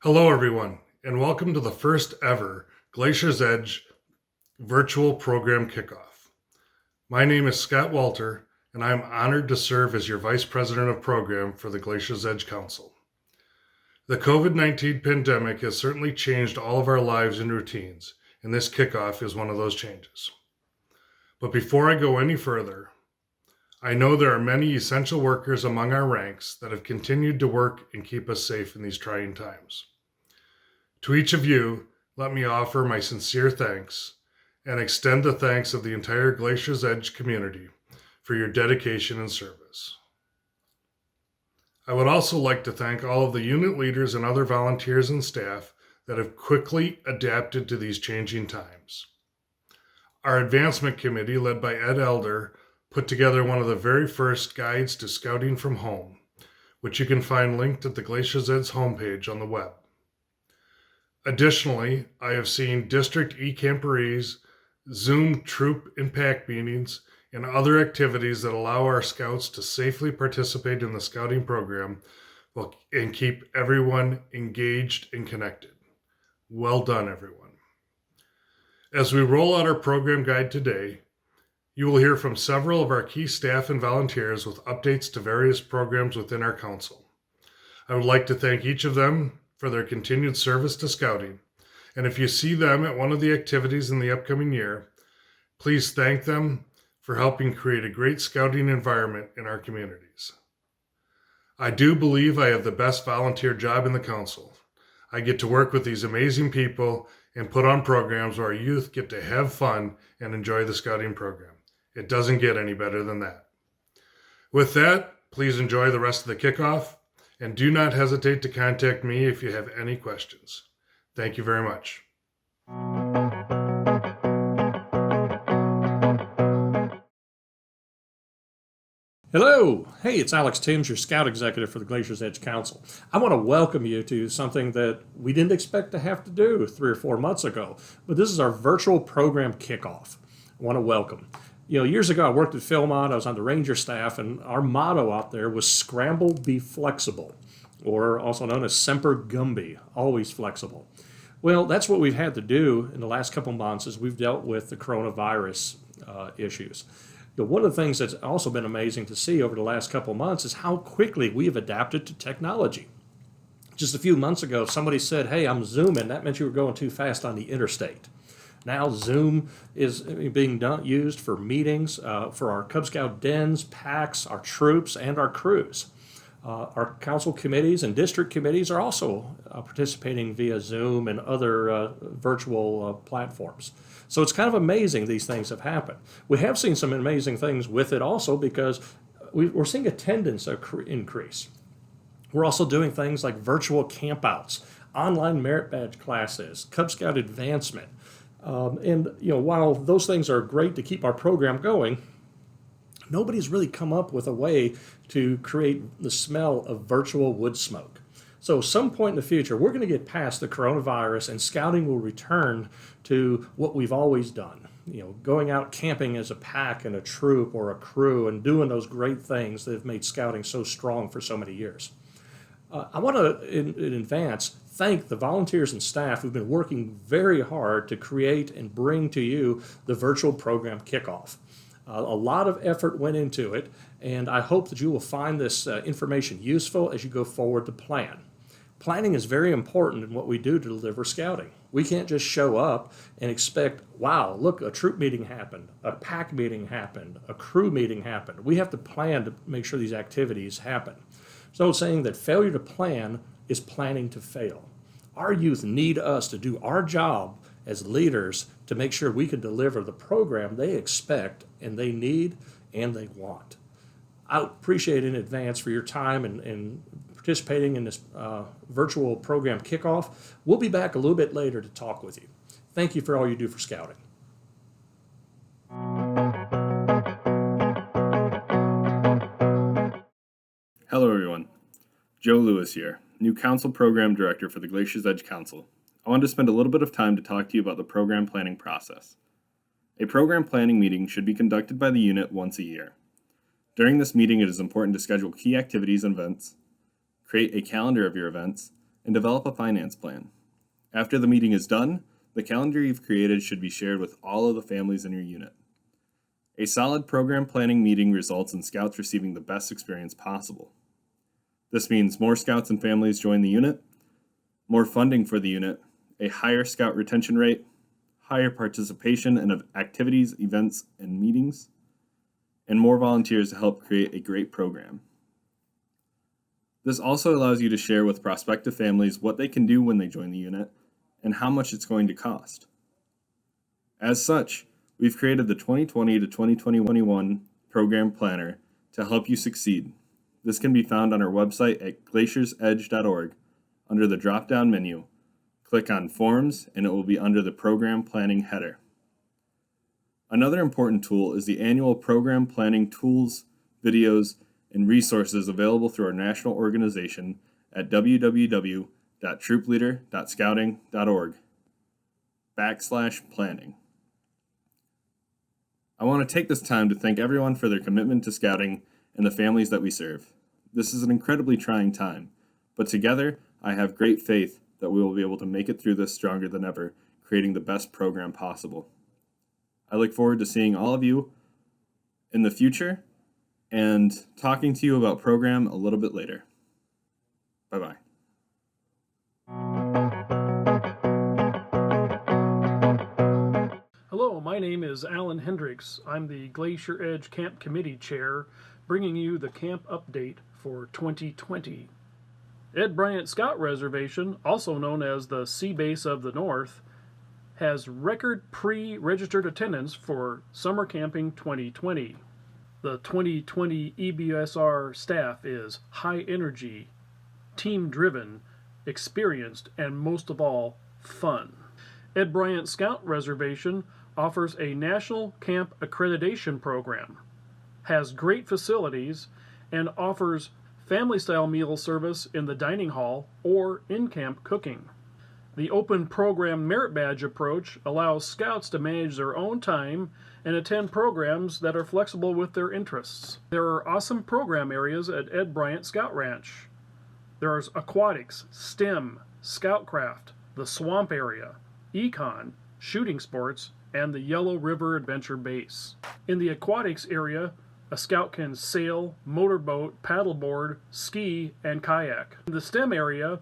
Hello, everyone, and welcome to the first ever Glacier's Edge virtual program kickoff. My name is Scott Walter, and I am honored to serve as your Vice President of Program for the Glacier's Edge Council. The COVID-19 pandemic has certainly changed all of our lives and routines, and this kickoff is one of those changes. But before I go any further, I know there are many essential workers among our ranks that have continued to work and keep us safe in these trying times. To each of you, let me offer my sincere thanks and extend the thanks of the entire Glacier's Edge community for your dedication and service. I would also like to thank all of the unit leaders and other volunteers and staff that have quickly adapted to these changing times. Our advancement committee, led by Ed Elder, put together one of the very first guides to scouting from home, which you can find linked at the Glacier's Edge homepage on the web. Additionally, I have seen district e-camporees, Zoom troop impact meetings, and other activities that allow our scouts to safely participate in the scouting program and keep everyone engaged and connected. Well done, everyone. As we roll out our program guide today, you will hear from several of our key staff and volunteers with updates to various programs within our council. I would like to thank each of them for their continued service to scouting, and if you see them at one of the activities in the upcoming year, please thank them for helping create a great scouting environment in our communities. I do believe I have the best volunteer job in the council. I get to work with these amazing people and put on programs where our youth get to have fun and enjoy the scouting program. It doesn't get any better than that. With that, please enjoy the rest of the kickoff, and do not hesitate to contact me if you have any questions. Thank you very much. Hello. Hey, it's Alex Timms, your Scout Executive for the Glacier's Edge Council. I want to welcome you to something that we didn't expect to have to do 3 or 4 months ago, but this is our virtual program kickoff. I want to welcome. Years ago I worked at Philmont, I was on the Ranger staff, and our motto out there was scramble, be flexible, or also known as Semper Gumby, always flexible. Well, that's what we've had to do in the last couple months as we've dealt with the coronavirus issues. One of the things that's also been amazing to see over the last couple months is how quickly we have adapted to technology. Just a few months ago, if somebody said, hey, I'm Zooming, that meant you were going too fast on the interstate. Now Zoom is being used for meetings, for our Cub Scout dens, packs, our troops, and our crews. Our council committees and district committees are also participating via Zoom and other virtual platforms. So it's kind of amazing these things have happened. We have seen some amazing things with it also because we're seeing attendance increase. We're also doing things like virtual campouts, online merit badge classes, Cub Scout advancement. While those things are great to keep our program going, nobody's really come up with a way to create the smell of virtual wood smoke. So some point in the future, we're going to get past the coronavirus and scouting will return to what we've always done. Going out camping as a pack and a troop or a crew and doing those great things that have made scouting so strong for so many years. I want to, in advance, thank the volunteers and staff who've been working very hard to create and bring to you the virtual program kickoff. A lot of effort went into it, and I hope that you will find this information useful as you go forward to plan. Planning is very important in what we do to deliver scouting. We can't just show up and expect, wow, look, a troop meeting happened, a pack meeting happened, a crew meeting happened. We have to plan to make sure these activities happen. So saying that failure to plan is planning to fail. Our youth need us to do our job as leaders to make sure we can deliver the program they expect and they need and they want. I appreciate in advance for your time and participating in this virtual program kickoff. We'll be back a little bit later to talk with you. Thank you for all you do for scouting. Hello everyone, Joe Lewis here, new Council Program Director for the Glacier's Edge Council. I wanted to spend a little bit of time to talk to you about the program planning process. A program planning meeting should be conducted by the unit once a year. During this meeting, it is important to schedule key activities and events, create a calendar of your events, and develop a finance plan. After the meeting is done, the calendar you've created should be shared with all of the families in your unit. A solid program planning meeting results in Scouts receiving the best experience possible. This means more Scouts and families join the unit, more funding for the unit, a higher Scout retention rate, higher participation in activities, events, and meetings, and more volunteers to help create a great program. This also allows you to share with prospective families what they can do when they join the unit and how much it's going to cost. As such, we've created the 2020 to 2021 Program Planner to help you succeed. This can be found on our website at glaciersedge.org under the drop-down menu. Click on Forms and it will be under the Program Planning header. Another important tool is the annual Program Planning tools, videos, and resources available through our national organization at www.troopleader.scouting.org/planning. I want to take this time to thank everyone for their commitment to Scouting and the families that we serve. This is an incredibly trying time, but together I have great faith that we will be able to make it through this stronger than ever, creating the best program possible. I look forward to seeing all of you in the future and talking to you about program a little bit later. Bye-bye. Hello, my name is Alan Hendricks. I'm the Glacier Edge Camp Committee Chair, bringing you the camp update for 2020. Ed Bryant Scout Reservation, also known as the Sea Base of the North, has record pre-registered attendance for Summer Camping 2020. The 2020 EBSR staff is high energy, team-driven, experienced, and most of all, fun. Ed Bryant Scout Reservation offers a national camp accreditation program, has great facilities, and offers family-style meal service in the dining hall or in-camp cooking. The open program merit badge approach allows Scouts to manage their own time and attend programs that are flexible with their interests. There are awesome program areas at Ed Bryant Scout Ranch. There's aquatics, STEM, Scoutcraft, the swamp area, econ, shooting sports, and the Yellow River Adventure Base. In the aquatics area, a Scout can sail, motorboat, paddleboard, ski, and kayak. In the STEM area,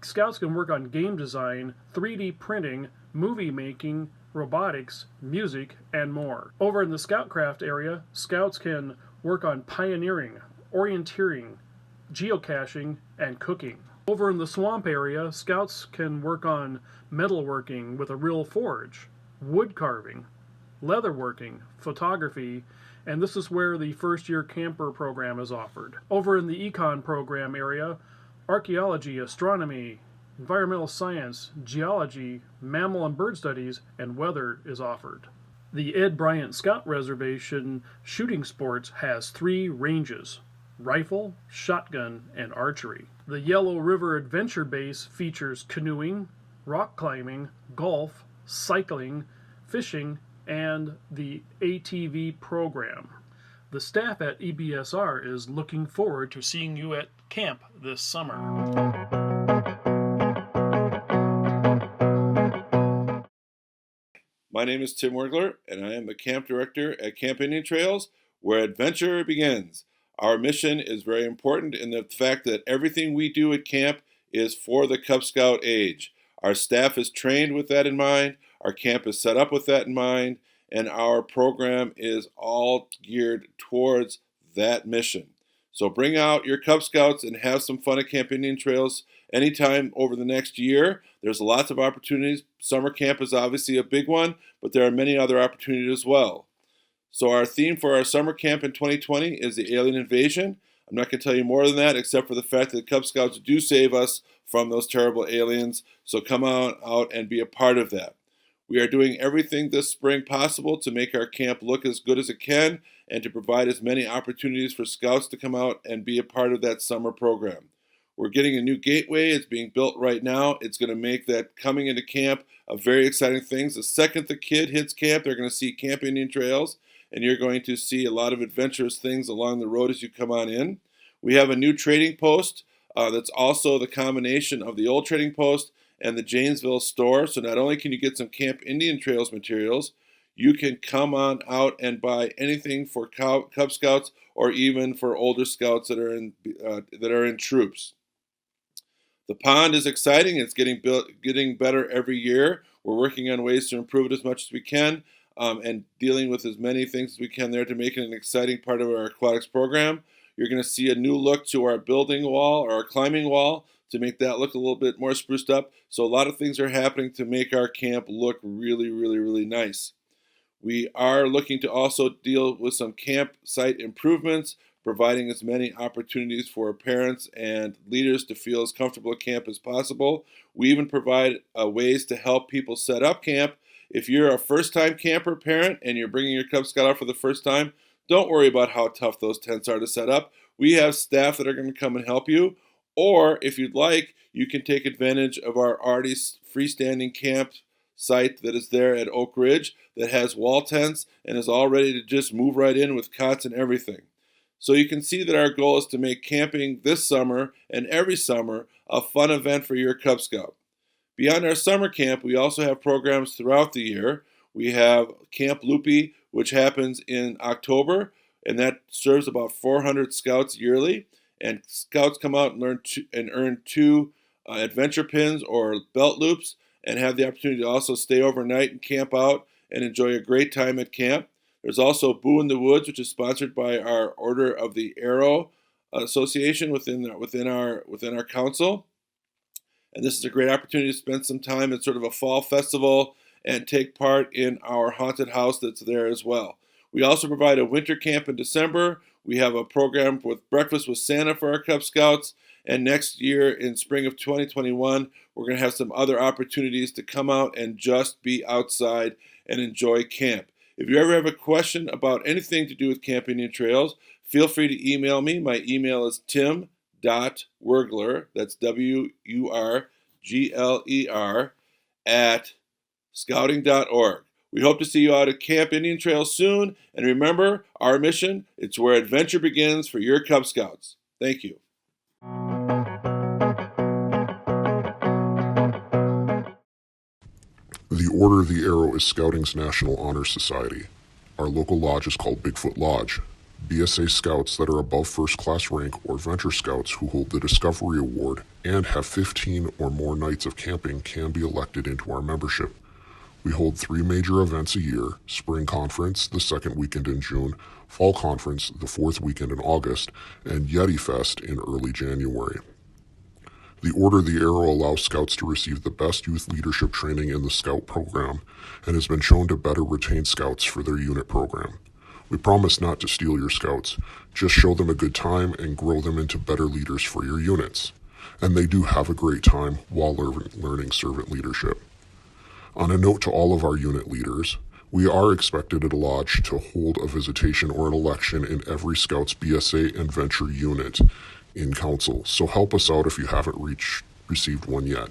Scouts can work on game design, 3D printing, movie making, robotics, music, and more. Over in the Scoutcraft area, Scouts can work on pioneering, orienteering, geocaching, and cooking. Over in the swamp area, Scouts can work on metalworking with a real forge, wood carving, leatherworking, photography, and this is where the first-year camper program is offered. Over in the econ program area, archaeology, astronomy, environmental science, geology, mammal and bird studies, and weather is offered. The Ed Bryant Scout Reservation shooting sports has 3 ranges: rifle, shotgun, and archery. The Yellow River Adventure Base features canoeing, rock climbing, golf, cycling, fishing, and the ATV program. The staff at EBSR is looking forward to seeing you at camp this summer. My name is Tim Wergler, and I am the camp director at Camp Indian Trails, where adventure begins. Our mission is very important in the fact that everything we do at camp is for the Cub Scout age. Our staff is trained with that in mind, our camp is set up with that in mind, and our program is all geared towards that mission. So bring out your Cub Scouts and have some fun at Camp Indian Trails anytime over the next year. There's lots of opportunities. Summer camp is obviously a big one, but there are many other opportunities as well. So our theme for our summer camp in 2020 is the alien invasion. I'm not going to tell you more than that, except for the fact that Cub Scouts do save us from those terrible aliens. So come out and be a part of that. We are doing everything this spring possible to make our camp look as good as it can and to provide as many opportunities for Scouts to come out and be a part of that summer program. We're getting a new gateway. It's being built right now. It's going to make that coming into camp a very exciting thing. The second the kid hits camp, they're going to see Camp Indian Trails, and you're going to see a lot of adventurous things along the road as you come on in. We have a new trading post That's also the combination of the old Trading Post and the Janesville store. So not only can you get some Camp Indian Trails materials, you can come on out and buy anything for Cub Scouts or even for older Scouts that are in troops. The pond is exciting. It's getting better every year. We're working on ways to improve it as much as we can, and dealing with as many things as we can there to make it an exciting part of our aquatics program. You're going to see a new look to our building wall or our climbing wall to make that look a little bit more spruced up. So a lot of things are happening to make our camp look really, really, really nice. We are looking to also deal with some campsite improvements, providing as many opportunities for parents and leaders to feel as comfortable at camp as possible. We even provide ways to help people set up camp. If you're a first-time camper parent and you're bringing your Cub Scout out for the first time, don't worry about how tough those tents are to set up. We have staff that are going to come and help you. Or if you'd like, you can take advantage of our already freestanding camp site that is there at Oak Ridge that has wall tents and is all ready to just move right in with cots and everything. So you can see that our goal is to make camping this summer and every summer a fun event for your Cub Scout. Beyond our summer camp, we also have programs throughout the year. We have Camp Loopy, which happens in October, and that serves about 400 Scouts yearly. And Scouts come out and earn two adventure pins or belt loops, and have the opportunity to also stay overnight and camp out and enjoy a great time at camp. There's also Boo in the Woods, which is sponsored by our Order of the Arrow Association within our council. And this is a great opportunity to spend some time at sort of a fall festival and take part in our haunted house that's there as well. We also provide a winter camp in December. We have a program with Breakfast with Santa for our Cub Scouts. And next year, in spring of 2021, we're going to have some other opportunities to come out and just be outside and enjoy camp. If you ever have a question about anything to do with Camp Indian Trails, feel free to email me. My email is tim.wurgler, that's WURGLER, at scouting.org. We hope to see you out at Camp Indian Trails soon. And remember, our mission, it's where adventure begins for your Cub Scouts. Thank you. The Order of the Arrow is Scouting's National Honor Society. Our local lodge is called Bigfoot Lodge. BSA Scouts that are above first class rank or Venture Scouts who hold the Discovery Award and have 15 or more nights of camping can be elected into our membership. We hold 3 major events a year: Spring Conference, the second weekend in June, Fall Conference, the fourth weekend in August, and Yeti Fest in early January. The Order of the Arrow allows Scouts to receive the best youth leadership training in the Scout program and has been shown to better retain Scouts for their unit program. We promise not to steal your Scouts, just show them a good time and grow them into better leaders for your units. And they do have a great time while learning servant leadership. On a note to all of our unit leaders, we are expected at a lodge to hold a visitation or an election in every Scouts BSA and Venture unit in council, so help us out if you haven't received one yet.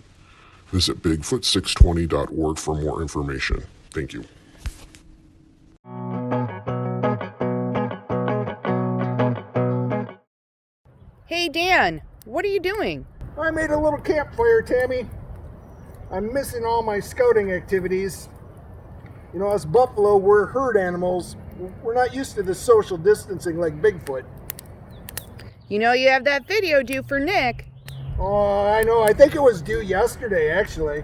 Visit bigfoot620.org for more information. Thank you. Hey Dan, what are you doing? I made a little campfire, Tammy. I'm missing all my scouting activities. You know, us buffalo, we're herd animals. We're not used to the social distancing like Bigfoot. You know you have that video due for Nick. Oh, I know. I think it was due yesterday, actually.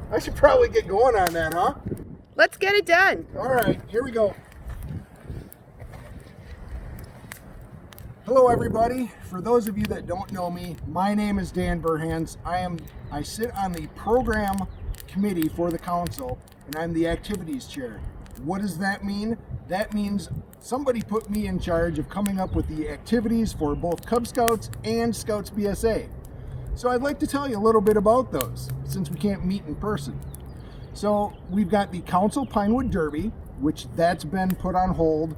I should probably get going on that, huh? Let's get it done. All right, here we go. Hello, everybody. For those of you that don't know me, my name is Dan Burhans. I sit on the program committee for the council, and I'm the activities chair. What does that mean? That means somebody put me in charge of coming up with the activities for both Cub Scouts and Scouts BSA. So I'd like to tell you a little bit about those, since we can't meet in person. So we've got the Council Pinewood Derby, which that's been put on hold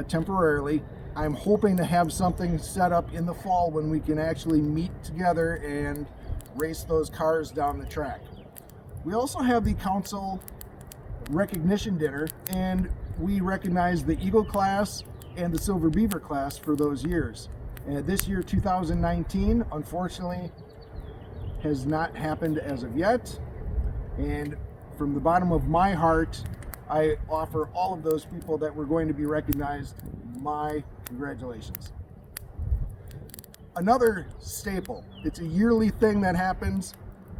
temporarily. I'm hoping to have something set up in the fall when we can actually meet together and race those cars down the track. We also have the Council Recognition Dinner, and we recognize the Eagle class and the Silver Beaver class for those years. This year, 2019, unfortunately, has not happened as of yet. And from the bottom of my heart, I offer all of those people that were going to be recognized my congratulations. Another staple, it's a yearly thing that happens,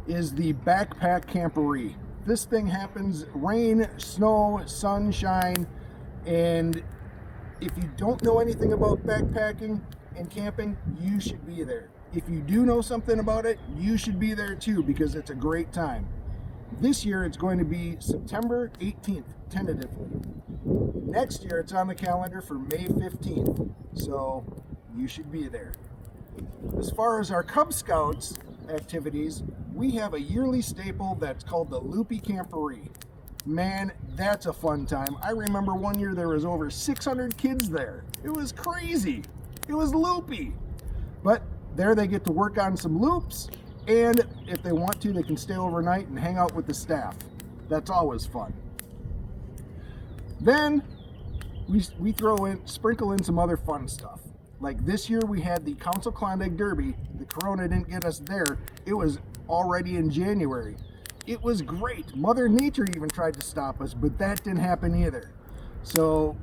is the Backpack Camporee. This thing happens rain, snow, sunshine, and if you don't know anything about backpacking and camping, you should be there. If you do know something about it, you should be there too, because it's a great time. This year it's going to be September 18th, tentatively. Next year it's on the calendar for May 15th, so you should be there. As far as our Cub Scouts activities, we have a yearly staple that's called the Loopy Camporee. Man, that's a fun time. I remember one year there was over 600 kids there. It was crazy. It was loopy. But there they get to work on some loops, and if they want to, they can stay overnight and hang out with the staff. That's always fun. Then we sprinkle in some other fun stuff. Like this year we had the Council Klondike Derby. The Corona didn't get us there. It was already in January. It was great. Mother Nature even tried to stop us, but that didn't happen either. So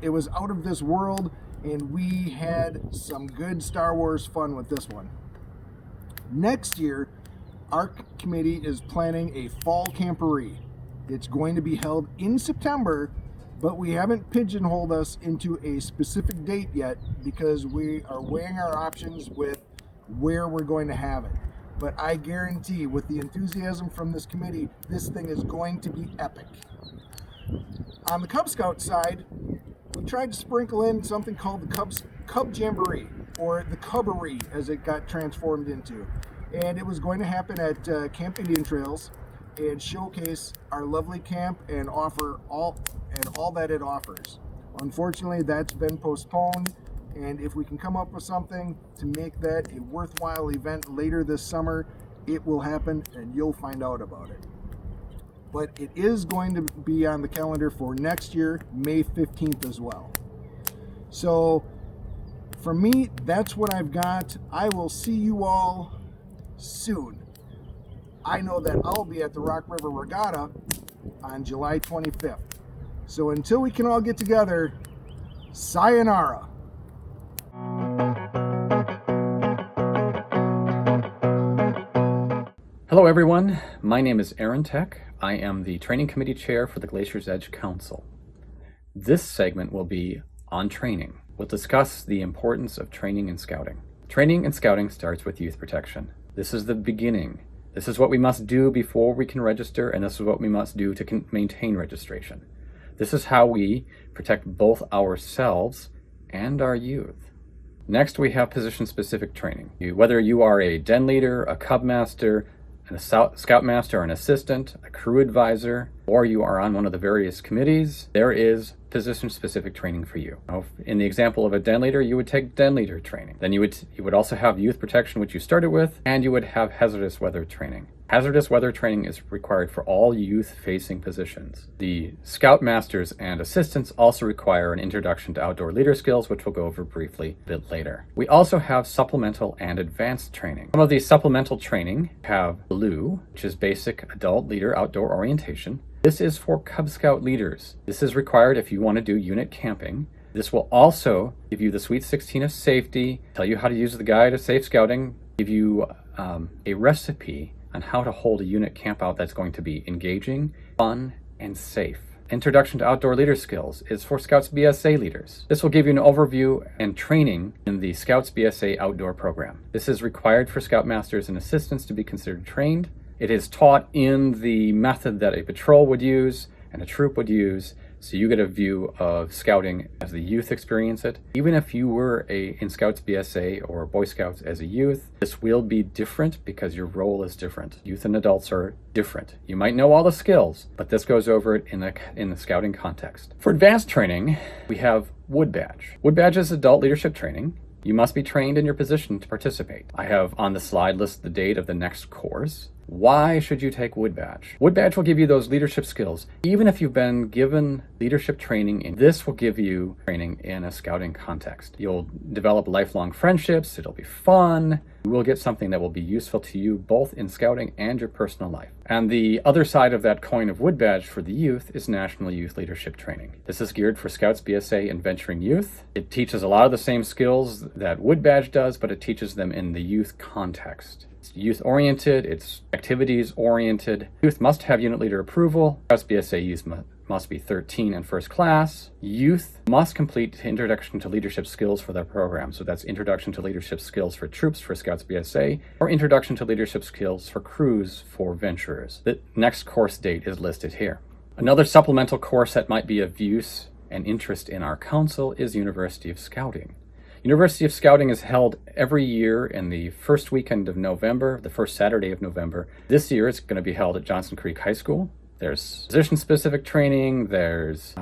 it was out of this world, and we had some good Star Wars fun with this one. Next year, our committee is planning a fall camporee. It's going to be held in September, but we haven't pigeonholed us into a specific date yet because we are weighing our options with where we're going to have it. But I guarantee, with the enthusiasm from this committee, this thing is going to be epic. On the Cub Scout side, we tried to sprinkle in something called the Cub Jamboree, or the Cubberee as it got transformed into. And it was going to happen at Camp Indian Trails and showcase our lovely camp and offer all that it offers. Unfortunately, that's been postponed, and if we can come up with something to make that a worthwhile event later this summer, it will happen and you'll find out about it. But it is going to be on the calendar for next year, May 15th as well. So for me, that's what I've got. I will see you all soon. I know that I'll be at the Rock River Regatta on July 25th. So until we can all get together, sayonara. Hello everyone, my name is Aaron Tech. I am the Training Committee Chair for the Glacier's Edge Council. This segment will be on training. We'll discuss the importance of training and scouting. Training and scouting starts with youth protection. This is the beginning. This is what we must do before we can register, and this is what we must do to maintain registration. This is how we protect both ourselves and our youth. Next, we have position-specific training. Whether you are a den leader, a cub master, a scout master, an assistant, a crew advisor, or you are on one of the various committees, there is position-specific training for you. In the example of a den leader, you would take den leader training. Then you would also have youth protection, which you started with, and you would have hazardous weather training. Hazardous weather training is required for all youth-facing positions. The scout masters and assistants also require an introduction to outdoor leader skills, which we'll go over briefly a bit later. We also have supplemental and advanced training. Some of these supplemental training have BLUE, which is basic adult leader outdoor orientation. This is for Cub Scout leaders. This is required if you want to do unit camping. This will also give you the Sweet 16 of safety, tell you how to use the guide of safe scouting, give you a recipe on how to hold a unit camp out that's going to be engaging, fun, and safe. Introduction to Outdoor Leader Skills is for Scouts BSA leaders. This will give you an overview and training in the Scouts BSA outdoor program. This is required for Scout Masters and Assistants to be considered trained. It is taught in the method that a patrol would use and a troop would use, so you get a view of scouting as the youth experience it. Even if you were in Scouts BSA or Boy Scouts as a youth, this will be different because your role is different. Youth and adults are different. You might know all the skills, but this goes over it in the scouting context. For advanced training, we have Wood Badge. Wood Badge is adult leadership training. You must be trained in your position to participate. I have on the slide listed the date of the next course. Why should you take Wood Badge? Wood Badge will give you those leadership skills. Even if you've been given leadership training, this will give you training in a scouting context. You'll develop lifelong friendships. It'll be fun. You will get something that will be useful to you both in scouting and your personal life. And the other side of that coin of Wood Badge for the youth is National Youth Leadership Training. This is geared for Scouts, BSA, and venturing youth. It teaches a lot of the same skills that Wood Badge does, but it teaches them in the youth context. It's youth-oriented, it's activities-oriented. Youth must have unit leader approval. Scouts, BSA youth must be 13 and first class. Youth must complete Introduction to Leadership Skills for their program. So that's Introduction to Leadership Skills for troops for Scouts BSA, or Introduction to Leadership Skills for crews for venturers. The next course date is listed here. Another supplemental course that might be of use and interest in our council is University of Scouting. University of Scouting is held every year in the first weekend of November, the first Saturday of November. This year it's going to be held at Johnson Creek High School. There's position-specific training, there's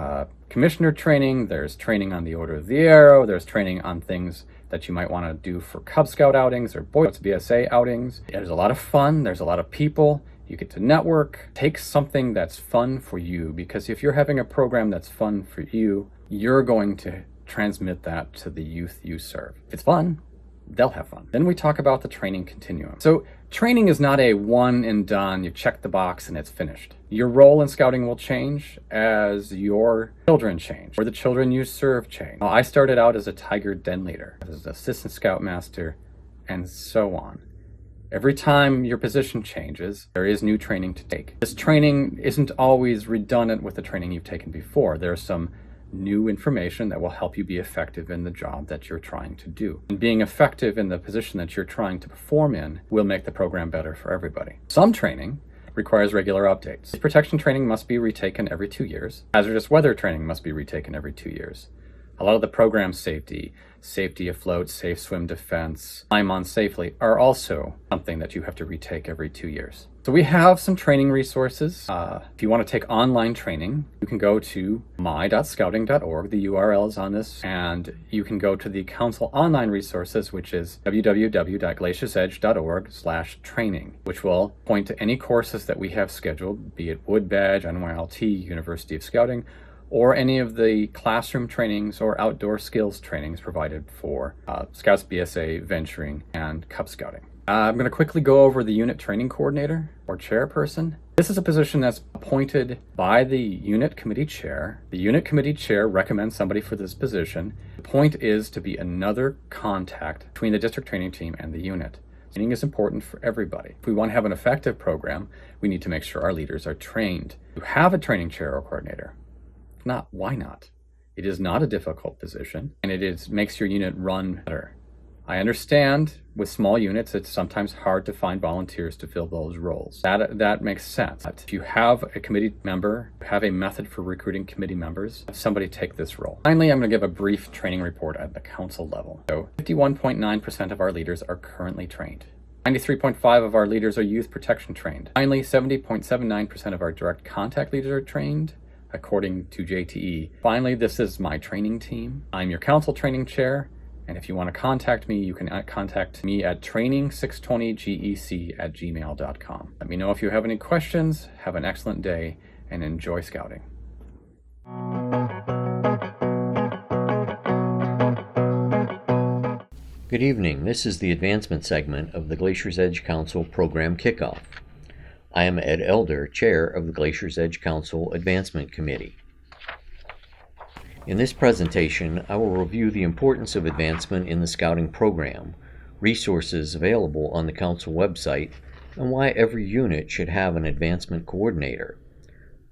commissioner training, there's training on the Order of the Arrow, there's training on things that you might want to do for Cub Scout outings or Boy Scouts BSA outings. There's a lot of fun, there's a lot of people, you get to network. Take something that's fun for you, because if you're having a program that's fun for you, you're going to transmit that to the youth you serve. If it's fun, they'll have fun. Then we talk about the training continuum. So training is not a one and done, you check the box and it's finished. Your role in scouting will change as your children change, or the children you serve change. I started out as a Tiger Den leader, as an assistant scoutmaster, and so on. Every time your position changes, there is new training to take. This training isn't always redundant with the training you've taken before. There's some new information that will help you be effective in the job that you're trying to do. And being effective in the position that you're trying to perform in will make the program better for everybody. Some training requires regular updates. Protection training must be retaken every 2 years. Hazardous weather training must be retaken every 2 years. A lot of the program safety afloat, safe swim defense, climb on safely are also something that you have to retake every 2 years. So we have some training resources. If you want to take online training, you can go to my.scouting.org. The URL is on this. And you can go to the council online resources, which is www.glaciersedge.org/training, which will point to any courses that we have scheduled, be it Wood Badge, NYLT, University of Scouting, or any of the classroom trainings or outdoor skills trainings provided for Scouts BSA, venturing, and Cub Scouting. I'm going to quickly go over the unit training coordinator or chairperson. This is a position that's appointed by the unit committee chair. The unit committee chair recommends somebody for this position. The point is to be another contact between the district training team and the unit. Training is important for everybody. If we want to have an effective program, we need to make sure our leaders are trained. You have a training chair or coordinator. If not, why not? It is not a difficult position, and it makes your unit run better. I understand with small units, it's sometimes hard to find volunteers to fill those roles. That makes sense. But if you have a committee member, have a method for recruiting committee members, have somebody take this role. Finally, I'm going to give a brief training report at the council level. So 51.9% of our leaders are currently trained. 93.5% of our leaders are youth protection trained. Finally, 70.79% of our direct contact leaders are trained, according to JTE. Finally, this is my training team. I'm your council training chair. And if you want to contact me, you can contact me at training620gec@gmail.com. Let me know if you have any questions. Have an excellent day and enjoy scouting. Good evening. This is the advancement segment of the Glacier's Edge Council program Kickoff. I am Ed Elder, chair of the Glacier's Edge Council Advancement Committee. In this presentation, I will review the importance of advancement in the scouting program, resources available on the council website, and why every unit should have an advancement coordinator,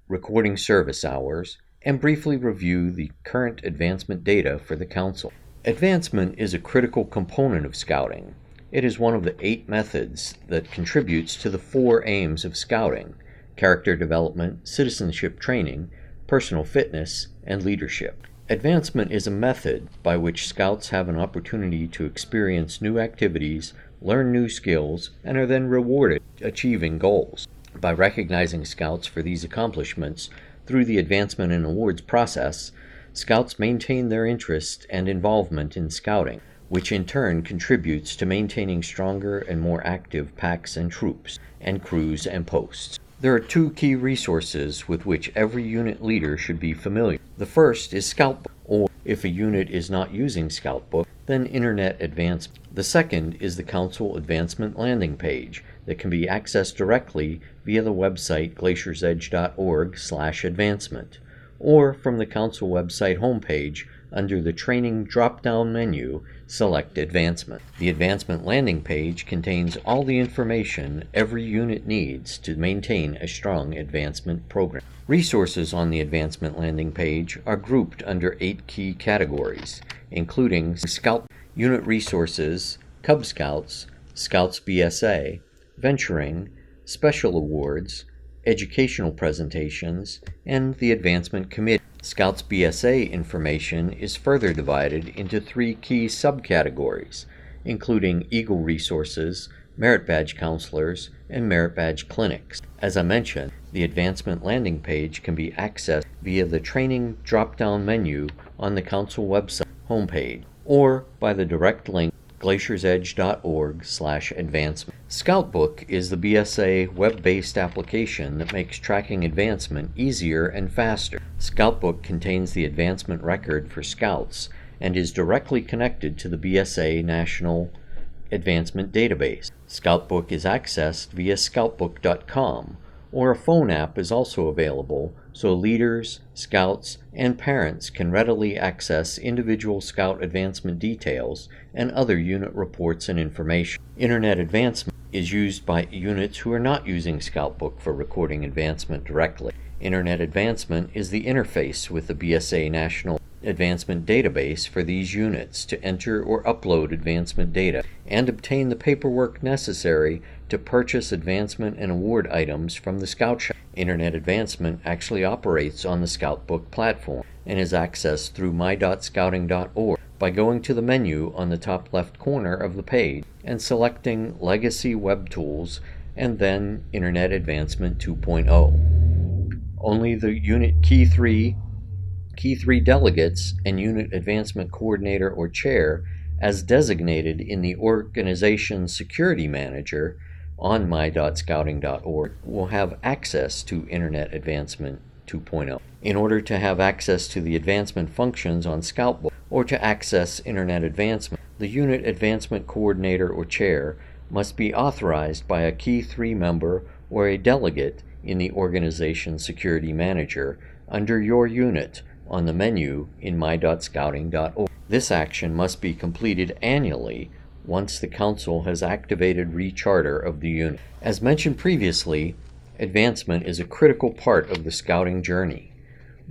recording service hours, and briefly review the current advancement data for the council. Advancement is a critical component of scouting. It is one of the 8 methods that contributes to the 4 aims of scouting: character development, citizenship training, personal fitness, and leadership. Advancement is a method by which scouts have an opportunity to experience new activities, learn new skills, and are then rewarded achieving goals. By recognizing scouts for these accomplishments through the advancement and awards process, Scouts maintain their interest and involvement in scouting, which in turn contributes to maintaining stronger and more active packs and troops, and crews and posts. There are two key resources with which every unit leader should be familiar. The first is Scoutbook, or if a unit is not using Scoutbook, then Internet Advancement. The second is the Council Advancement landing page that can be accessed directly via the website glaciersedge.org/advancement, or from the Council website homepage under the Training drop-down menu, select Advancement. The Advancement landing page contains all the information every unit needs to maintain a strong advancement program. Resources on the Advancement landing page are grouped under 8 key categories, including Scout Unit Resources, Cub Scouts, Scouts BSA, Venturing, Special Awards, Educational Presentations, and the Advancement Committee. Scouts BSA information is further divided into 3 key subcategories, including Eagle Resources, Merit Badge Counselors, and Merit Badge Clinics. As I mentioned, the Advancement landing page can be accessed via the Training drop-down menu on the Council website homepage, or by the direct link glaciersedge.org/advancement. Scoutbook is the BSA web-based application that makes tracking advancement easier and faster. Scoutbook contains the advancement record for Scouts and is directly connected to the BSA National Advancement Database. Scoutbook is accessed via scoutbook.com, or a phone app is also available so leaders, scouts, and parents can readily access individual scout advancement details and other unit reports and information. Internet Advancement is used by units who are not using Scoutbook for recording advancement directly. Internet Advancement is the interface with the BSA National Advancement Database for these units to enter or upload advancement data and obtain the paperwork necessary to purchase advancement and award items from the Scout Shop. Internet Advancement actually operates on the Scoutbook platform and is accessed through my.scouting.org by going to the menu on the top left corner of the page and selecting Legacy Web Tools and then Internet Advancement 2.0. Only the unit Key 3 delegates and Unit Advancement Coordinator or Chair, as designated in the Organization Security Manager on my.scouting.org, will have access to Internet Advancement 2.0. In order to have access to the advancement functions on Scoutbook or to access Internet Advancement, the Unit Advancement Coordinator or Chair must be authorized by a Key 3 member or a delegate in the Organization Security Manager under your unit on the menu in my.scouting.org. This action must be completed annually once the Council has activated recharter of the unit. As mentioned previously, advancement is a critical part of the scouting journey.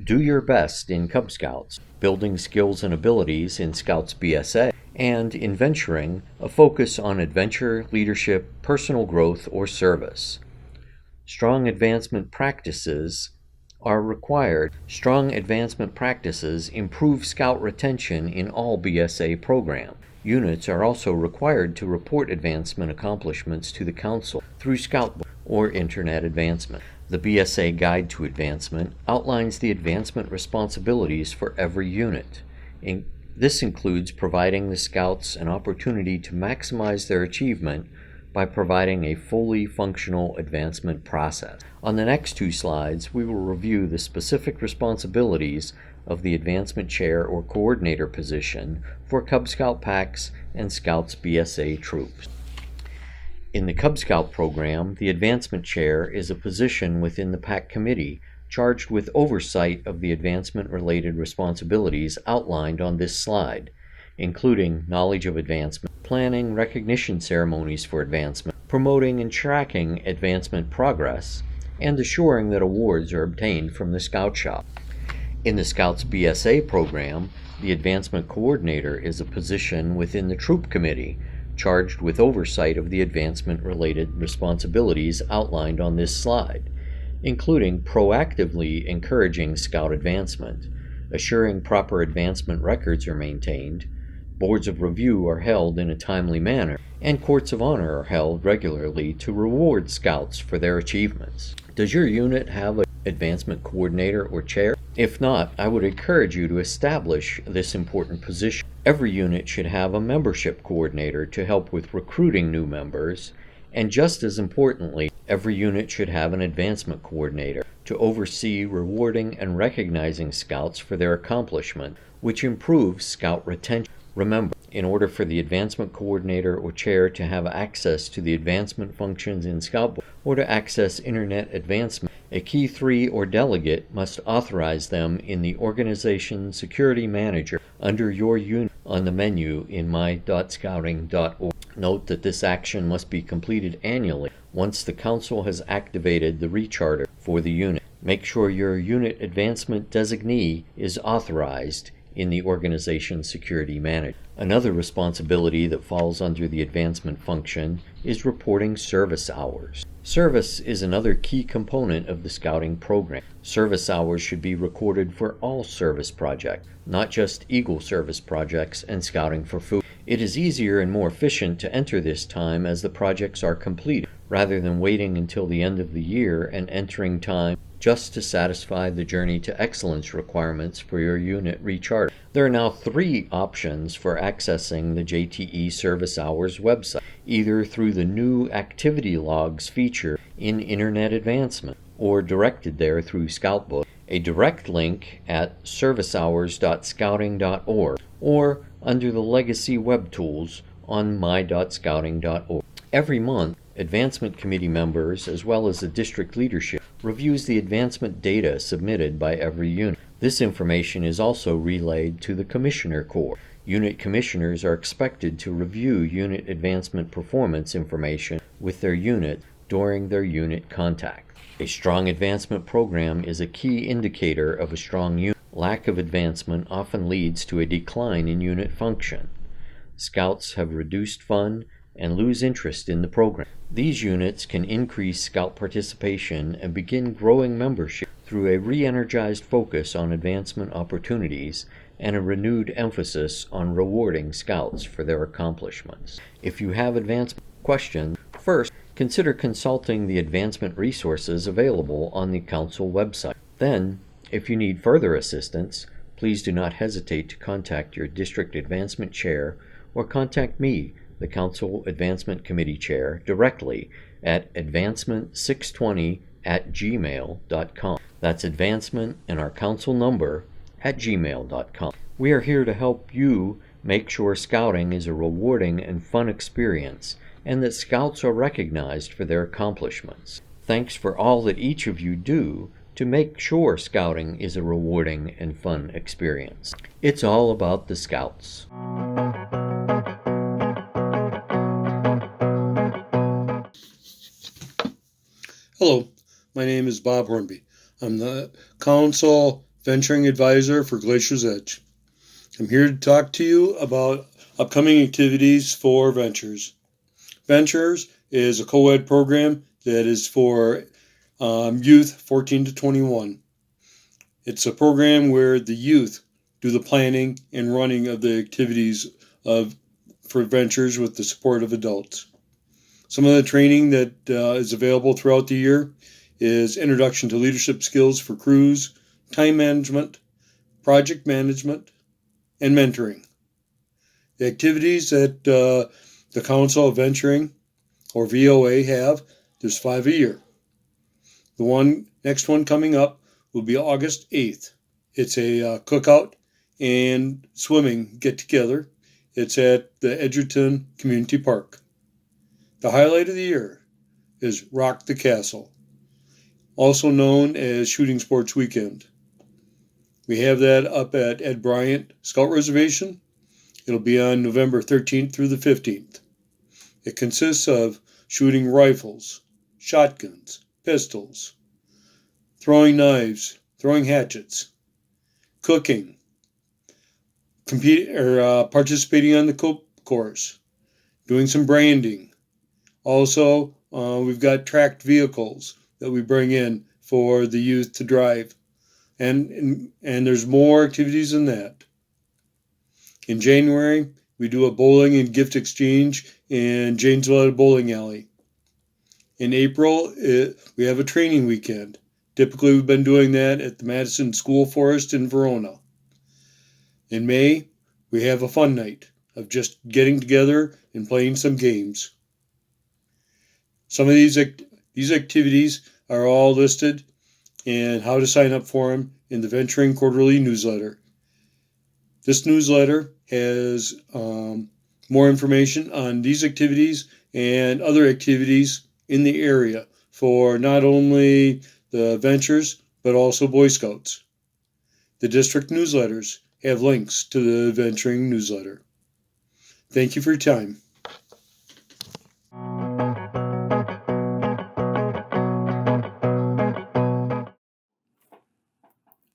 Do your best in Cub Scouts, building skills and abilities in Scouts BSA, and in Venturing, a focus on adventure, leadership, personal growth, or service. Strong advancement practices are required. Strong advancement practices improve Scout retention in all BSA programs. Units are also required to report advancement accomplishments to the Council through Scoutbook or Internet Advancement. The BSA Guide to Advancement outlines the advancement responsibilities for every unit. This includes providing the Scouts an opportunity to maximize their achievement by providing a fully functional advancement process. On the next 2 slides, we will review the specific responsibilities of the Advancement Chair or Coordinator position for Cub Scout packs and Scouts BSA troops. In the Cub Scout program, the Advancement Chair is a position within the pack committee charged with oversight of the advancement-related responsibilities outlined on this slide, including knowledge of advancement, planning recognition ceremonies for advancement, promoting and tracking advancement progress, and assuring that awards are obtained from the Scout Shop. In the Scouts BSA program, the Advancement Coordinator is a position within the Troop Committee charged with oversight of the advancement-related responsibilities outlined on this slide, including proactively encouraging Scout advancement, assuring proper advancement records are maintained, boards of review are held in a timely manner, and courts of honor are held regularly to reward Scouts for their achievements. Does your unit have an advancement coordinator or chair? If not, I would encourage you to establish this important position. Every unit should have a membership coordinator to help with recruiting new members, and just as importantly, every unit should have an advancement coordinator to oversee rewarding and recognizing scouts for their accomplishment, which improves scout retention. Remember, in order for the advancement coordinator or chair to have access to the advancement functions in Scout Board or to access internet advancement, a Key 3 or delegate must authorize them in the Organization Security Manager under your unit on the menu in my.scouting.org. Note that this action must be completed annually once the Council has activated the recharter for the unit. Make sure your unit advancement designee is authorized in the Organization Security Manager. Another responsibility that falls under the advancement function is reporting service hours. Service is another key component of the scouting program. Service hours should be recorded for all service projects, not just Eagle service projects and scouting for food. It is easier and more efficient to enter this time as the projects are completed, rather than waiting until the end of the year and entering time just to satisfy the Journey to Excellence requirements for your unit recharter. There are now 3 options for accessing the JTE Service Hours website, either through the new Activity Logs feature in Internet Advancement or directed there through Scoutbook, a direct link at servicehours.scouting.org, or under the Legacy Web Tools on my.scouting.org. Every month, Advancement Committee members, as well as the district leadership, reviews the advancement data submitted by every unit. This information is also relayed to the Commissioner Corps. Unit commissioners are expected to review unit advancement performance information with their unit during their unit contact. A strong advancement program is a key indicator of a strong unit. Lack of advancement often leads to a decline in unit function. Scouts have reduced fun and lose interest in the program. These units can increase scout participation and begin growing membership through a re-energized focus on advancement opportunities and a renewed emphasis on rewarding scouts for their accomplishments. If you have advancement questions, first, consider consulting the advancement resources available on the Council website. Then, if you need further assistance, please do not hesitate to contact your district advancement chair or contact me, the Council Advancement Committee Chair, directly at advancement620@gmail.com. That's advancement and our council number at gmail.com. We are here to help you make sure scouting is a rewarding and fun experience and that scouts are recognized for their accomplishments. Thanks for all that each of you do to make sure scouting is a rewarding and fun experience. It's all about the scouts. Hello, my name is Bob Hornby. I'm the Council Venturing Advisor for Glacier's Edge. I'm here to talk to you about upcoming activities for Ventures. Ventures is a co-ed program that is for youth 14 to 21. It's a program where the youth do the planning and running of the activities for Ventures with the support of adults. Some of the training that is available throughout the year is Introduction to Leadership Skills for Crews, Time Management, Project Management, and Mentoring. The activities that the Council of Venturing, or VOA, have, there's 5 a year. The next one coming up will be August 8th. It's a cookout and swimming get-together. It's at the Edgerton Community Park. The highlight of the year is Rock the Castle, also known as Shooting Sports Weekend. We have that up at Ed Bryant Scout Reservation. It'll be on November 13th through the 15th. It consists of shooting rifles, shotguns, pistols, throwing knives, throwing hatchets, cooking, participating on the course, doing some branding. Also, we've got tracked vehicles that we bring in for the youth to drive. And there's more activities than that. In January, we do a bowling and gift exchange in Janesville at a bowling alley. In April, we have a training weekend. Typically, we've been doing that at the Madison School Forest in Verona. In May, we have a fun night of just getting together and playing some games. Some of these activities are all listed and how to sign up for them in the Venturing Quarterly newsletter. This newsletter has more information on these activities and other activities in the area for not only the Ventures, but also Boy Scouts. The district newsletters have links to the Venturing newsletter. Thank you for your time.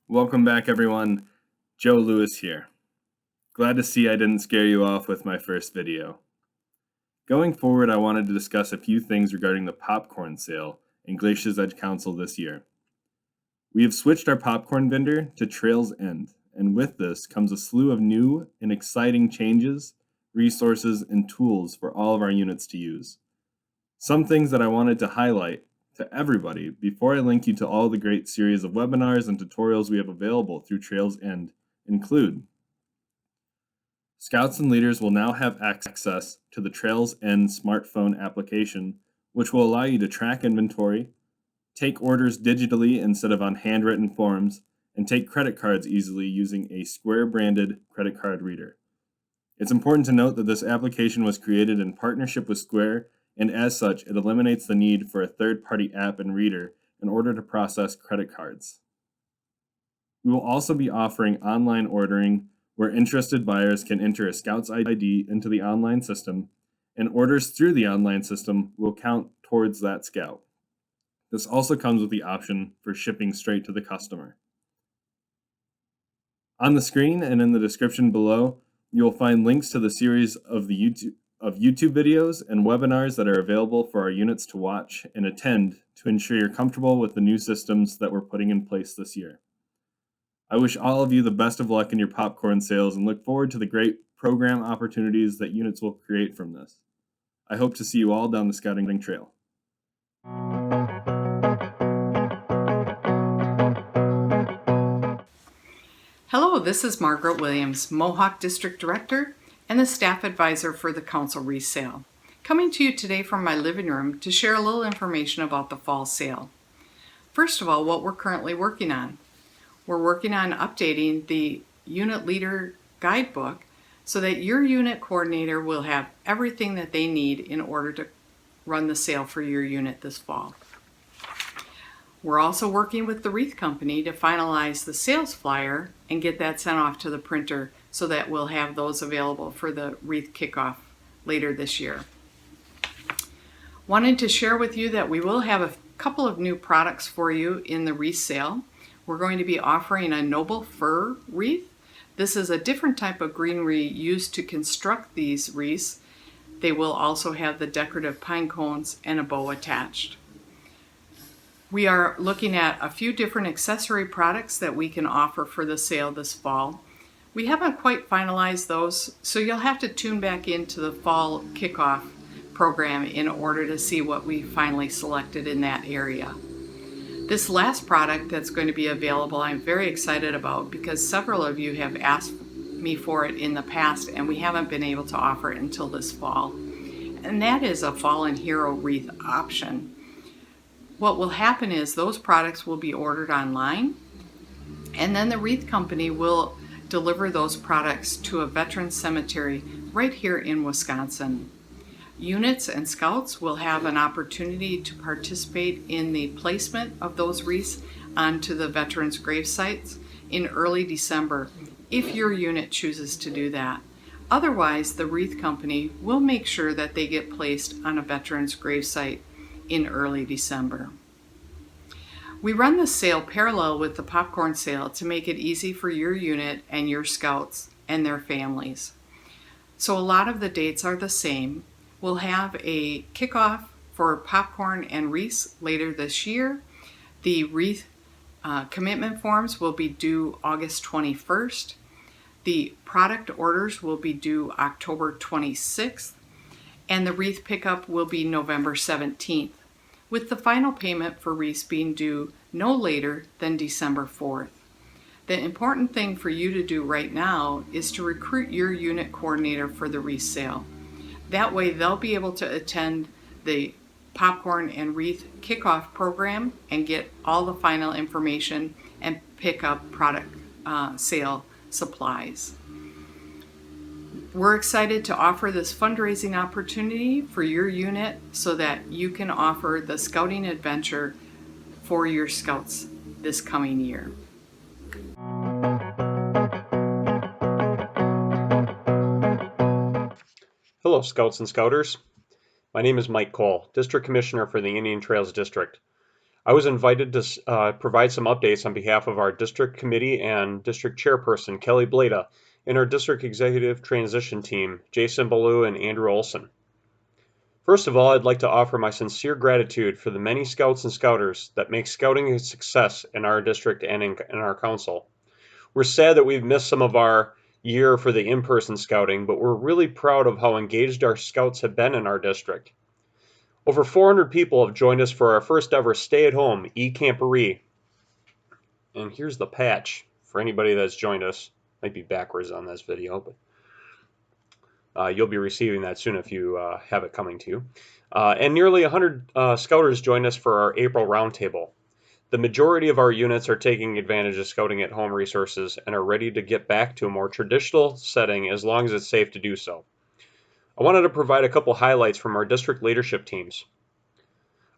Welcome back, everyone. Joe Lewis here. Glad to see I didn't scare you off with my first video. Going forward, I wanted to discuss a few things regarding the popcorn sale in Glacier's Edge Council this year. We have switched our popcorn vendor to Trails End, and with this comes a slew of new and exciting changes, resources, and tools for all of our units to use. Some things that I wanted to highlight to everybody before I link you to all the great series of webinars and tutorials we have available through Trails End include: Scouts and leaders will now have access to the Trails End smartphone application, which will allow you to track inventory, take orders digitally instead of on handwritten forms, and take credit cards easily using a Square-branded credit card reader. It's important to note that this application was created in partnership with Square, and as such, it eliminates the need for a third-party app and reader in order to process credit cards. We will also be offering online ordering, where interested buyers can enter a Scout's ID into the online system, and orders through the online system will count towards that Scout. This also comes with the option for shipping straight to the customer. On the screen and in the description below, you will find links to the series of YouTube videos and webinars that are available for our units to watch and attend to ensure you're comfortable with the new systems that we're putting in place this year. I wish all of you the best of luck in your popcorn sales and look forward to the great program opportunities that units will create from this. I hope to see you all down the scouting trail. Hello, this is Margaret Williams, Mohawk District Director and the Staff Advisor for the Council Resale, coming to you today from my living room to share a little information about the fall sale. First of all, what we're currently working on. We're working on updating the Unit Leader Guidebook so that your unit coordinator will have everything that they need in order to run the sale for your unit this fall. We're also working with the wreath company to finalize the sales flyer and get that sent off to the printer so that we'll have those available for the wreath kickoff later this year. Wanted to share with you that we will have a couple of new products for you in the resale. We're going to be offering a noble fir wreath. This is a different type of greenery used to construct these wreaths. They will also have the decorative pine cones and a bow attached. We are looking at a few different accessory products that we can offer for the sale this fall. We haven't quite finalized those, so you'll have to tune back into the fall kickoff program in order to see what we finally selected in that area. This last product that's going to be available I'm very excited about because several of you have asked me for it in the past and we haven't been able to offer it until this fall. And that is a fallen hero wreath option. What will happen is those products will be ordered online and then the wreath company will deliver those products to a veteran cemetery right here in Wisconsin. Units and scouts will have an opportunity to participate in the placement of those wreaths onto the veterans' grave sites in early December if your unit chooses to do that. Otherwise, the wreath company will make sure that they get placed on a veteran's grave site in early December. We run the sale parallel with the popcorn sale to make it easy for your unit and your scouts and their families. So a lot of the dates are the same. We'll have a kickoff for popcorn and wreaths later this year. The wreath commitment forms will be due August 21st. The product orders will be due October 26th. And the wreath pickup will be November 17th, with the final payment for wreaths being due no later than December 4th. The important thing for you to do right now is to recruit your unit coordinator for the resale. That way they'll be able to attend the popcorn and wreath kickoff program and get all the final information and pick up product sale supplies. We're excited to offer this fundraising opportunity for your unit so that you can offer the scouting adventure for your scouts this coming year. Hello, Scouts and Scouters. My name is Mike Cole, District Commissioner for the Indian Trails District. I was invited to provide some updates on behalf of our District Committee and District Chairperson, Kelly Blada, and our District Executive Transition Team, Jason Ballou and Andrew Olson. First of all, I'd like to offer my sincere gratitude for the many Scouts and Scouters that make scouting a success in our district and in our council. We're sad that we've missed some of our year for the in-person scouting, but we're really proud of how engaged our scouts have been in our district. Over 400 people have joined us for our first ever stay-at-home e-camperee. And here's the patch for anybody that's joined us. Might be backwards on this video, but you'll be receiving that soon if you have it coming to you. And nearly 100 scouters joined us for our April roundtable. The majority of our units are taking advantage of scouting at home resources and are ready to get back to a more traditional setting as long as it's safe to do so. I wanted to provide a couple highlights from our district leadership teams.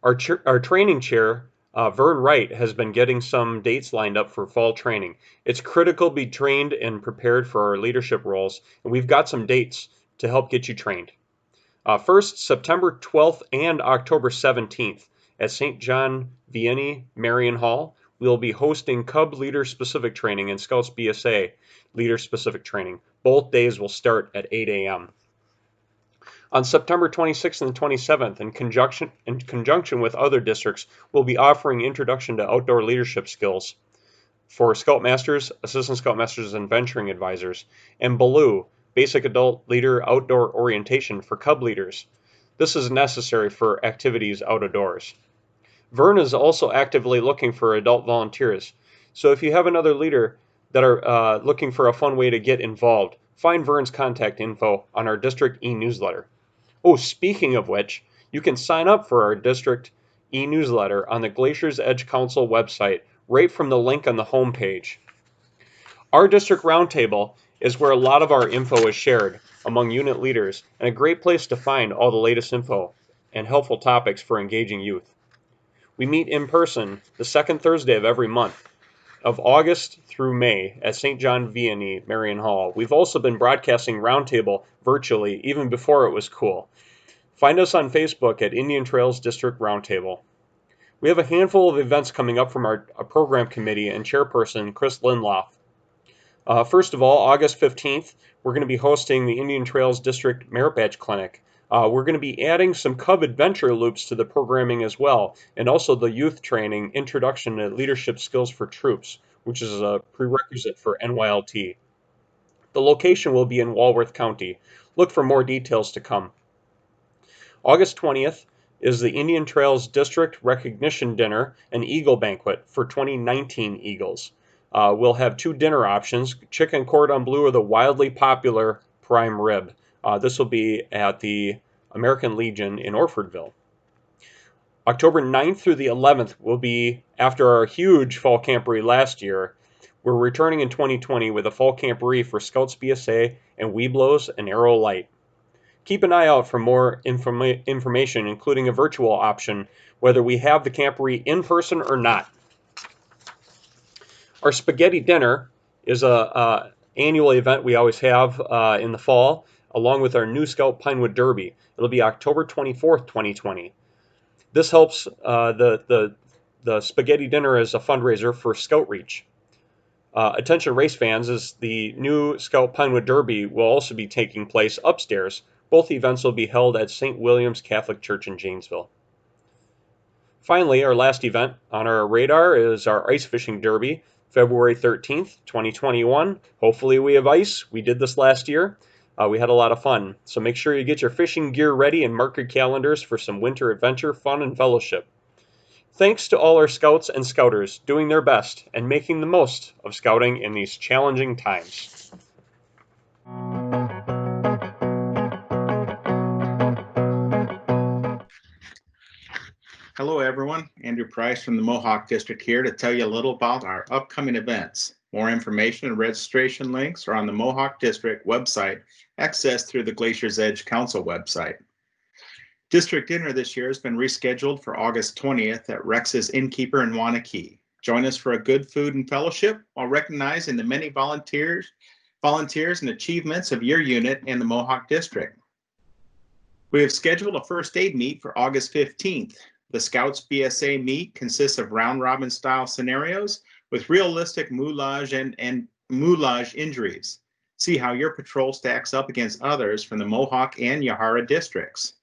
Our training chair, Vern Wright, has been getting some dates lined up for fall training. It's critical to be trained and prepared for our leadership roles, and we've got some dates to help get you trained. First, September 12th and October 17th. At St. John Vianney Marion Hall, we will be hosting Cub Leader Specific Training and Scouts BSA Leader Specific Training. Both days will start at 8 a.m. On September 26th and 27th, in conjunction with other districts, we'll be offering Introduction to Outdoor Leadership Skills for Scoutmasters, Assistant Scoutmasters, and Venturing Advisors, and Ballou, Basic Adult Leader Outdoor Orientation for Cub Leaders. This is necessary for activities out of doors. Vern is also actively looking for adult volunteers, so if you have another leader that are looking for a fun way to get involved, find Vern's contact info on our district e-newsletter. Oh, speaking of which, you can sign up for our district e-newsletter on the Glacier's Edge Council website right from the link on the home page. Our district roundtable is where a lot of our info is shared among unit leaders and a great place to find all the latest info and helpful topics for engaging youth. We meet in person the second Thursday of every month of August through May at St. John Vianney Marion Hall. We've also been broadcasting Roundtable virtually even before it was cool. Find us on Facebook at Indian Trails District Roundtable. We have a handful of events coming up from our program committee and chairperson Chris Lindloff. First of all, August 15th, we're going to be hosting the Indian Trails District Merit Badge Clinic. We're going to be adding some Cub Adventure loops to the programming as well, and also the youth training, Introduction to Leadership Skills for Troops, which is a prerequisite for NYLT. The location will be in Walworth County. Look for more details to come. August 20th is the Indian Trails District Recognition Dinner and Eagle Banquet for 2019 Eagles. We'll have two dinner options, chicken cordon bleu or the wildly popular prime rib. This will be at the American Legion in Orfordville. October 9th through the 11th will be after our huge fall camporee last year. We're returning in 2020 with a fall camporee for Scouts BSA and Weeblos and Arrow Light. Keep an eye out for more information, including a virtual option, whether we have the camporee in person or not. Our spaghetti dinner is a annual event we always have in the fall, along with our new Scout Pinewood Derby. It'll be October 24th, 2020. This helps the spaghetti dinner as a fundraiser for Scout Reach. Attention race fans, as the new Scout Pinewood Derby will also be taking place upstairs. Both events will be held at St. William's Catholic Church in Janesville. Finally, our last event on our radar is our Ice Fishing Derby, February 13th, 2021. Hopefully we have ice. We did this last year. We had a lot of fun. So make sure you get your fishing gear ready and mark your calendars for some winter adventure, fun, and fellowship. Thanks to all our scouts and scouters doing their best and making the most of scouting in these challenging times. Hello everyone, Andrew Price from the Mohawk District here to tell you a little about our upcoming events. More information and registration links are on the Mohawk District website, accessed through the Glacier's Edge Council website. District dinner this year has been rescheduled for August 20th at Rex's Innkeeper in Wanakee. Join us for a good food and fellowship while recognizing the many volunteers and achievements of your unit and the Mohawk District. We have scheduled a first aid meet for August 15th. The Scouts BSA meet consists of round robin style scenarios with realistic moulage and moulage injuries. See how your patrol stacks up against others from the Mohawk and Yahara districts.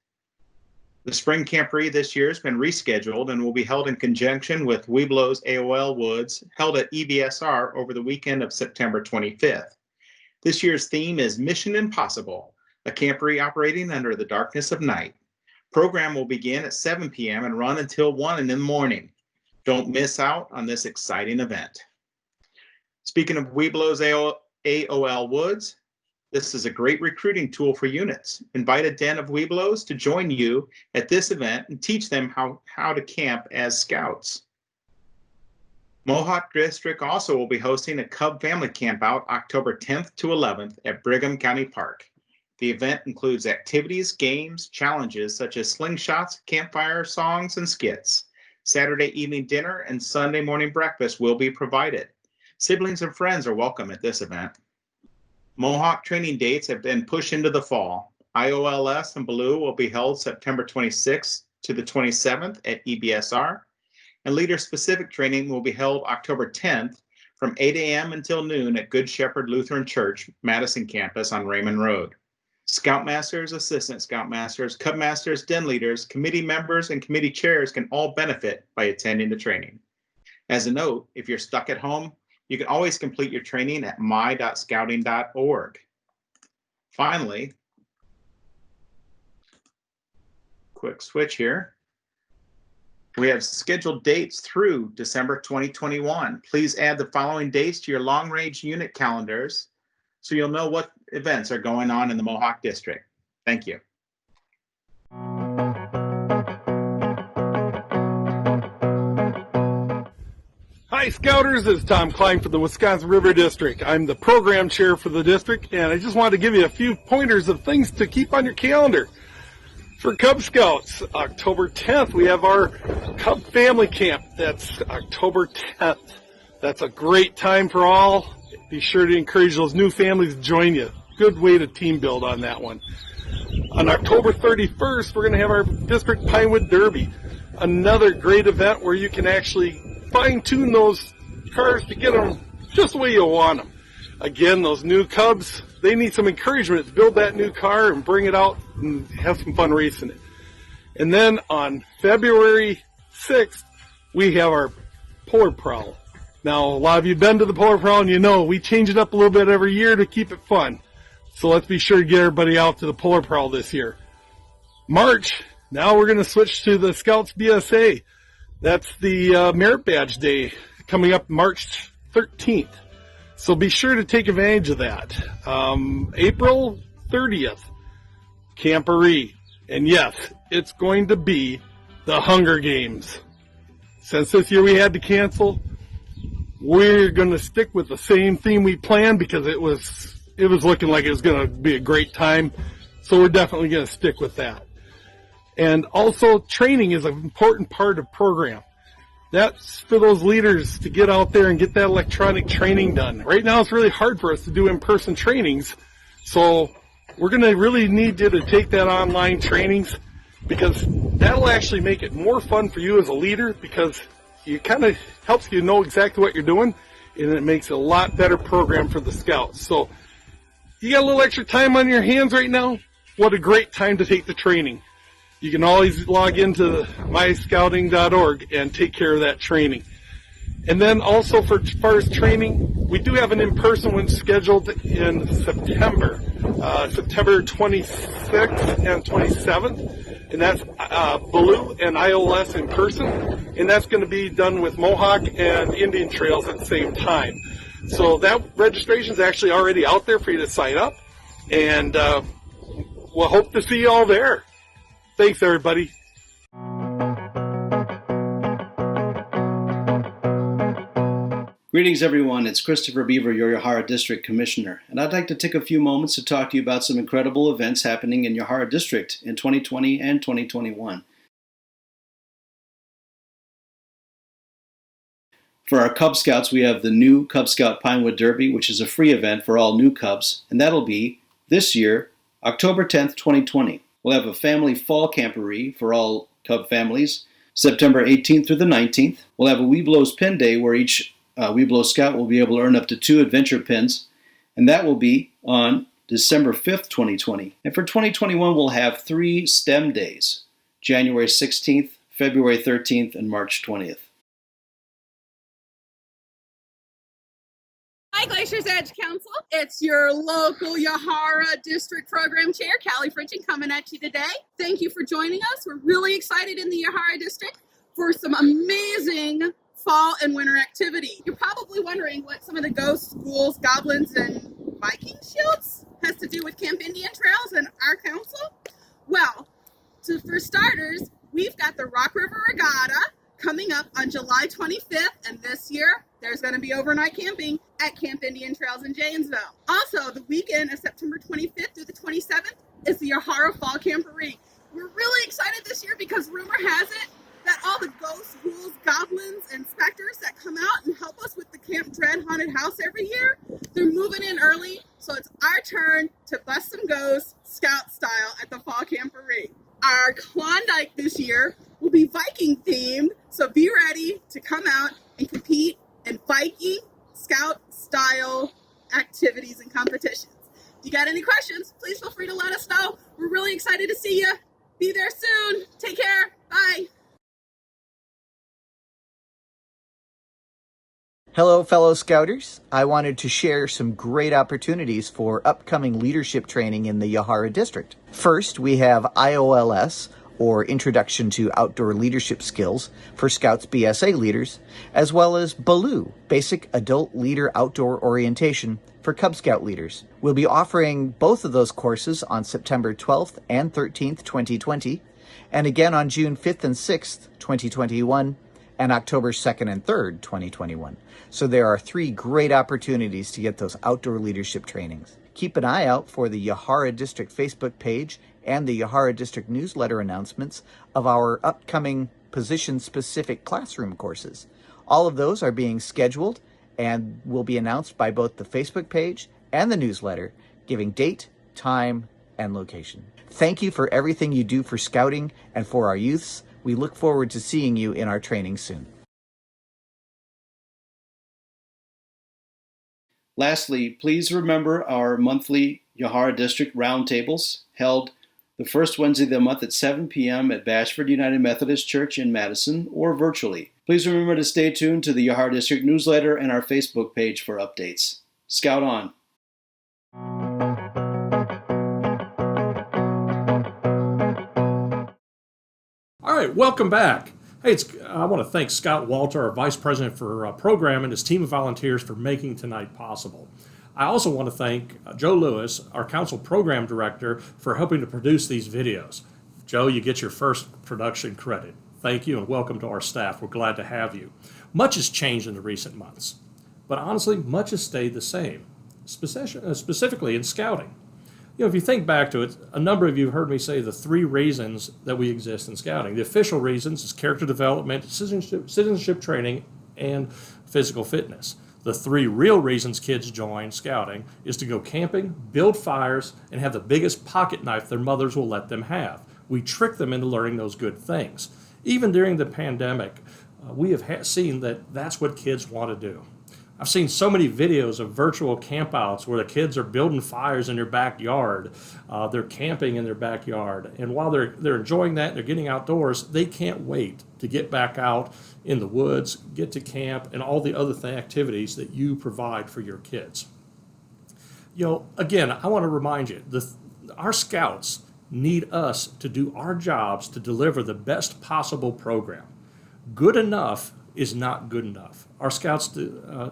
The Spring Camporee this year has been rescheduled and will be held in conjunction with Weeblo's AOL Woods, held at EBSR over the weekend of September 25th. This year's theme is Mission Impossible, a camporee operating under the darkness of night. Program will begin at 7 p.m. and run until 1 in the morning. Don't miss out on this exciting event. Speaking of Weeblo's AOL Woods, this is a great recruiting tool for units. Invite a den of Weeblos to join you at this event and teach them how to camp as scouts. Mohawk District also will be hosting a Cub Family Campout October 10th to 11th at Brigham County Park. The event includes activities, games, challenges such as slingshots, campfire songs, and skits. Saturday evening dinner and Sunday morning breakfast will be provided. Siblings and friends are welcome at this event. Mohawk training dates have been pushed into the fall. IOLS and Blue will be held September 26th to the 27th at EBSR, and leader-specific training will be held October 10th from 8 a.m. until noon at Good Shepherd Lutheran Church, Madison Campus on Raymond Road. Scoutmasters, assistant scoutmasters, Cub masters, den leaders, committee members, and committee chairs can all benefit by attending the training. As a note, if you're stuck at home, you can always complete your training at my.scouting.org. Finally, quick switch here. We have scheduled dates through December 2021. Please add the following dates to your long-range unit calendars so you'll know what events are going on in the Mohawk District. Thank you. Hi Scouters, it's Tom Klein for the Wisconsin River District. I'm the program chair for the district, and I just wanted to give you a few pointers of things to keep on your calendar. For Cub Scouts, October 10th, we have our Cub Family Camp. That's October 10th. That's a great time for all. Be sure to encourage those new families to join you. Good way to team build on that one. On October 31st, we're going to have our District Pinewood Derby. Another great event where you can actually fine-tune those cars to get them just the way you want them. Again, those new Cubs, they need some encouragement to build that new car and bring it out and have some fun racing it. And then on February 6th, we have our Polar Prowl. Now, a lot of you have been to the Polar Prowl and you know we change it up a little bit every year to keep it fun. So let's be sure to get everybody out to the Polar Prowl this year. March, now we're going to switch to the Scouts BSA. That's the Merit Badge Day coming up March 13th. So be sure to take advantage of that. April 30th, Camporee. And yes, it's going to be the Hunger Games. Since this year we had to cancel, we're going to stick with the same theme we planned because it was looking like it was going to be a great time. So we're definitely going to stick with that. And also, training is an important part of program. That's for those leaders to get out there and get that electronic training done. Right now, it's really hard for us to do in-person trainings. So we're going to really need you to take that online trainings because that'll actually make it more fun for you as a leader because it kind of helps you know exactly what you're doing, and it makes it a lot better program for the Scouts. So you got a little extra time on your hands right now? What a great time to take the training. You can always log into myscouting.org and take care of that training. And then also for as far as training, we do have an in-person one scheduled in September. September 26th and 27th, and that's Baloo and IOS in person, and that's going to be done with Mohawk and Indian Trails at the same time. So that registration is actually already out there for you to sign up, and we'll hope to see you all there. Thanks, everybody. Greetings, everyone. It's Christopher Beaver, your Yahara District Commissioner, and I'd like to take a few moments to talk to you about some incredible events happening in Yahara District in 2020 and 2021. For our Cub Scouts, we have the new Cub Scout Pinewood Derby, which is a free event for all new Cubs, and that'll be this year, October 10th, 2020. We'll have a family fall camporee for all Cub families, September 18th through the 19th. We'll have a Weeblows Pin Day where each Weeblow Scout will be able to earn up to 2 adventure pins, and that will be on December 5th, 2020. And for 2021, we'll have 3 STEM days, January 16th, February 13th, and March 20th. Hi, Glacier's Edge Council. It's your local Yahara District Program Chair, Callie Fritching, coming at you today. Thank you for joining us. We're really excited in the Yahara District for some amazing fall and winter activity. You're probably wondering what some of the ghosts, ghouls, goblins, and Viking shields has to do with Camp Indian Trails and our council. Well, for starters, we've got the Rock River Regatta coming up on July 25th, and this year there's going to be overnight camping at Camp Indian Trails in Janesville. Also, the weekend of September 25th through the 27th is the Yahara Fall Camporee. We're really excited this year because rumor has it that all the ghosts, ghouls, goblins, and specters that come out and help us with the Camp Dread Haunted House every year, they're moving in early, so it's our turn to bust some ghosts, scout style, at the Fall Camporee. Our Klondike this year will be Viking themed, so be ready to come out and compete in Viking scout style activities and competitions. If you got any questions, please feel free to let us know. We're really excited to see you. Be there soon. Take care. Bye. Hello, fellow Scouters. I wanted to share some great opportunities for upcoming leadership training in the Yahara District. First, we have IOLS, or Introduction to Outdoor Leadership Skills, for Scouts BSA leaders, as well as Baloo, Basic Adult Leader Outdoor Orientation, for Cub Scout leaders. We'll be offering both of those courses on September 12th and 13th, 2020, and again on June 5th and 6th, 2021, and October 2nd and 3rd, 2021. So there are 3 great opportunities to get those outdoor leadership trainings. Keep an eye out for the Yahara District Facebook page and the Yahara District newsletter announcements of our upcoming position-specific classroom courses. All of those are being scheduled and will be announced by both the Facebook page and the newsletter, giving date, time, and location. Thank you for everything you do for Scouting and for our youths. We look forward to seeing you in our training soon. Lastly, please remember our monthly Yahara District roundtables held the first Wednesday of the month at 7 p.m. at Bashford United Methodist Church in Madison or virtually. Please remember to stay tuned to the Yahara District newsletter and our Facebook page for updates. Scout on! All right, welcome back. Hey, I want to thank Scott Walter, our Vice President for Program, and his team of volunteers for making tonight possible. I also want to thank Joe Lewis, our Council Program Director, for helping to produce these videos. Joe, you get your first production credit. Thank you and welcome to our staff. We're glad to have you. Much has changed in the recent months, but honestly, much has stayed the same, specifically in Scouting. You know, if you think back to it, a number of you have heard me say the 3 reasons that we exist in Scouting. The official reasons is character development, citizenship training, and physical fitness. The 3 real reasons kids join Scouting is to go camping, build fires, and have the biggest pocket knife their mothers will let them have. We trick them into learning those good things. Even during the pandemic, we have seen that that's what kids want to do. I've seen so many videos of virtual campouts where the kids are building fires in their backyard. They're camping in their backyard. And while they're enjoying that and they're getting outdoors, they can't wait to get back out in the woods, get to camp, and all the other activities that you provide for your kids. Again, I want to remind you, our scouts need us to do our jobs to deliver the best possible program. Good enough is not good enough. Our scouts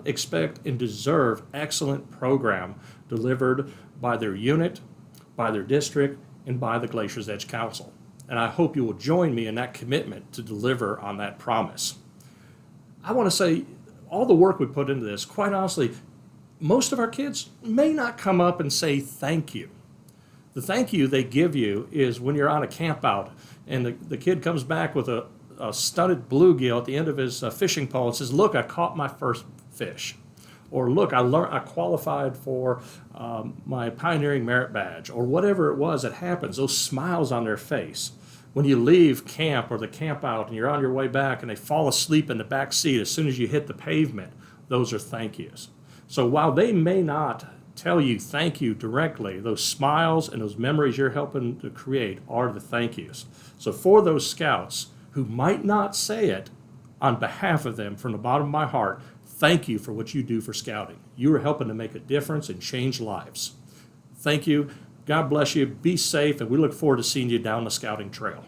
expect and deserve excellent program delivered by their unit, by their district, and by the Glacier's Edge Council. And I hope you will join me in that commitment to deliver on that promise. I want to say all the work we put into this, quite honestly, most of our kids may not come up and say thank you. The thank you they give you is when you're on a camp out and the kid comes back with a studded bluegill at the end of his fishing pole and says, look, I caught my first fish. Or look, I qualified for my Pioneering Merit Badge, or whatever it was that happens, those smiles on their face. When you leave camp or the camp out and you're on your way back and they fall asleep in the back seat as soon as you hit the pavement, those are thank yous. So while they may not tell you thank you directly, those smiles and those memories you're helping to create are the thank yous. So for those scouts who might not say it, on behalf of them, from the bottom of my heart, thank you for what you do for scouting. You are helping to make a difference and change lives. Thank you. God bless you. Be safe, and we look forward to seeing you down the scouting trail.